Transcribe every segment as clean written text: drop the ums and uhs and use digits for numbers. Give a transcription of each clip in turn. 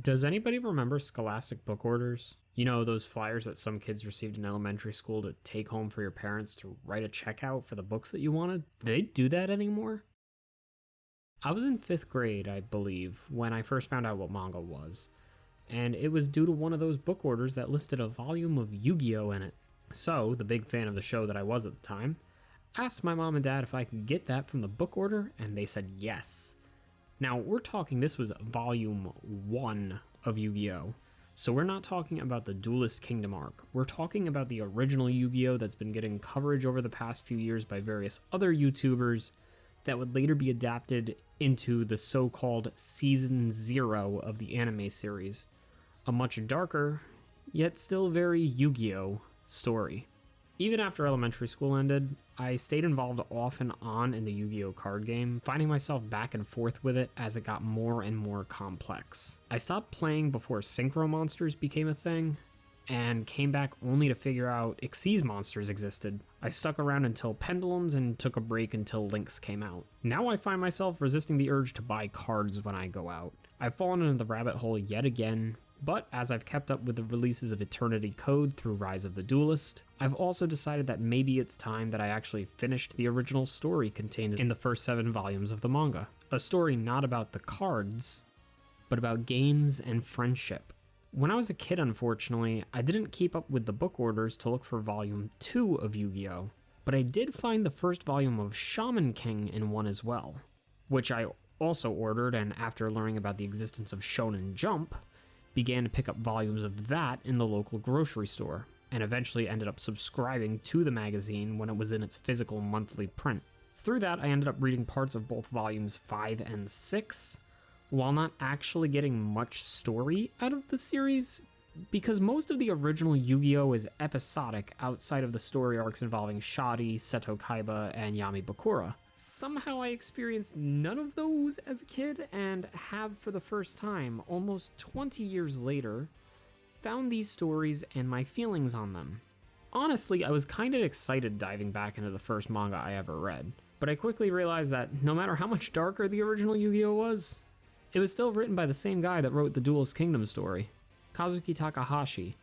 Does anybody remember scholastic book orders? You know, those flyers that some kids received in elementary school to take home for your parents to write a check out for the books that you wanted? Do they do that anymore? I was in 5th grade, I believe, when I first found out what manga was, and it was due to one of those book orders that listed a volume of Yu-Gi-Oh! In it. So, the big fan of the show that I was at the time, asked my mom and dad if I could get that from the book order, and they said yes. Now, we're talking this was volume 1 of Yu-Gi-Oh! So we're not talking about the Duelist Kingdom arc. We're talking about the original Yu-Gi-Oh! That's been getting coverage over the past few years by various other YouTubers that would later be adapted into the so-called Season 0 of the anime series. A much darker, yet still very Yu-Gi-Oh! Story. Even after elementary school ended, I stayed involved off and on in the Yu-Gi-Oh! Card game, finding myself back and forth with it as it got more and more complex. I stopped playing before Synchro Monsters became a thing, and came back only to figure out Xyz monsters existed. I stuck around until Pendulums and took a break until Lynx came out. Now I find myself resisting the urge to buy cards when I go out. I've fallen into the rabbit hole yet again, but as I've kept up with the releases of Eternity Code through Rise of the Duelist, I've also decided that maybe it's time that I actually finished the original story contained in the first 7 volumes of the manga. A story not about the cards, but about games and friendship. When I was a kid, unfortunately, I didn't keep up with the book orders to look for volume 2 of Yu-Gi-Oh! But I did find the first volume of Shaman King in one as well, which I also ordered, and after learning about the existence of Shonen Jump, began to pick up volumes of that in the local grocery store, and eventually ended up subscribing to the magazine when it was in its physical monthly print. Through that, I ended up reading parts of both volumes 5 and 6, while not actually getting much story out of the series, because most of the original Yu-Gi-Oh! Is episodic outside of the story arcs involving Shadi, Seto Kaiba, and Yami Bakura. Somehow I experienced none of those as a kid, and have for the first time, almost 20 years later, found these stories and my feelings on them. Honestly, I was kind of excited diving back into the first manga I ever read, but I quickly realized that no matter how much darker the original Yu-Gi-Oh! Was, it was still written by the same guy that wrote the Duelist Kingdom story, Kazuki Takahashi,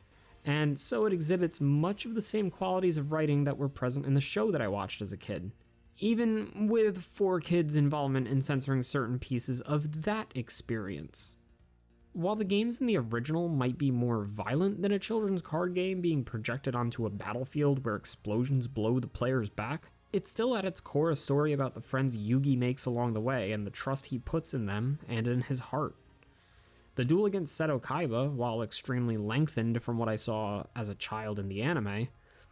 and so it exhibits much of the same qualities of writing that were present in the show that I watched as a kid, even with 4Kids' involvement in censoring certain pieces of that experience. While the games in the original might be more violent than a children's card game being projected onto a battlefield where explosions blow the player's back, it's still at its core a story about the friends Yugi makes along the way and the trust he puts in them and in his heart. The duel against Seto Kaiba, while extremely lengthened from what I saw as a child in the anime,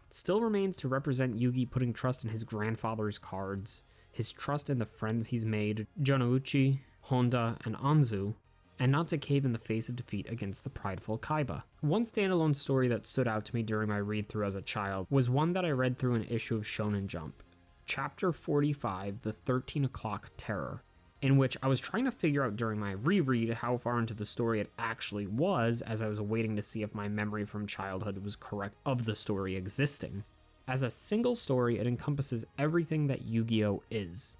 still remains to represent Yugi putting trust in his grandfather's cards, his trust in the friends he's made, Jonouchi, Honda, and Anzu, and not to cave in the face of defeat against the prideful Kaiba. One standalone story that stood out to me during my read-through as a child was one that I read through an issue of Shonen Jump, Chapter 45, The 13 O'Clock Terror, in which I was trying to figure out during my reread how far into the story it actually was, as I was waiting to see if my memory from childhood was correct of the story existing. As a single story, it encompasses everything that Yu-Gi-Oh! Is.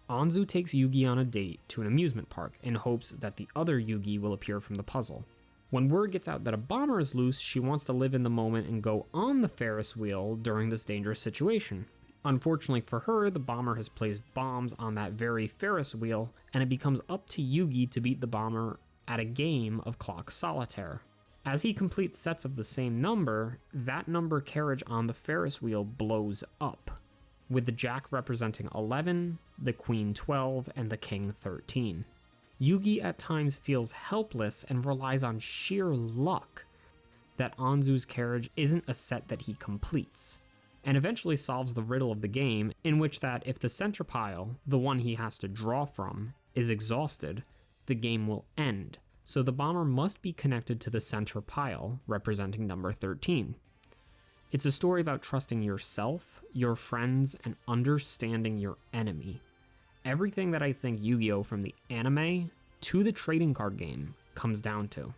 Anzu takes Yugi on a date to an amusement park in hopes that the other Yugi will appear from the puzzle. When word gets out that a bomber is loose, she wants to live in the moment and go on the Ferris wheel during this dangerous situation. Unfortunately for her, the bomber has placed bombs on that very Ferris wheel, and it becomes up to Yugi to beat the bomber at a game of clock solitaire. As he completes sets of the same number, that number carriage on the Ferris wheel blows up, with the Jack representing 11, the Queen 12, and the King 13. Yugi at times feels helpless and relies on sheer luck that Anzu's carriage isn't a set that he completes, and eventually solves the riddle of the game, in which that if the center pile, the one he has to draw from, is exhausted, the game will end, so the bomber must be connected to the center pile, representing number 13. It's a story about trusting yourself, your friends, and understanding your enemy. Everything that I think Yu-Gi-Oh! From the anime to the trading card game comes down to.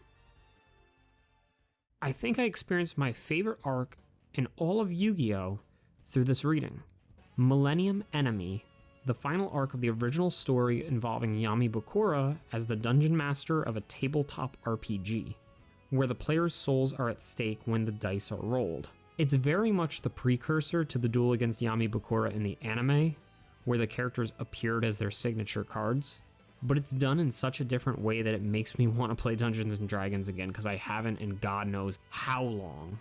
I think I experienced my favorite arc in all of Yu-Gi-Oh! Through this reading. Millennium Enemy the final arc of the original story involving Yami Bakura as the dungeon master of a tabletop RPG, where the player's souls are at stake when the dice are rolled. It's very much the precursor to the duel against Yami Bakura in the anime, where the characters appeared as their signature cards, but it's done in such a different way that it makes me want to play Dungeons & Dragons again, because I haven't in God knows how long.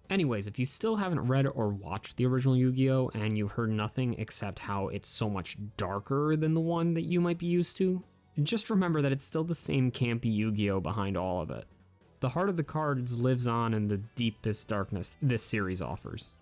Anyways, if you still haven't read or watched the original Yu-Gi-Oh! And you've heard nothing except how it's so much darker than the one that you might be used to, just remember that it's still the same campy Yu-Gi-Oh! Behind all of it. The heart of the cards lives on in the deepest darkness this series offers.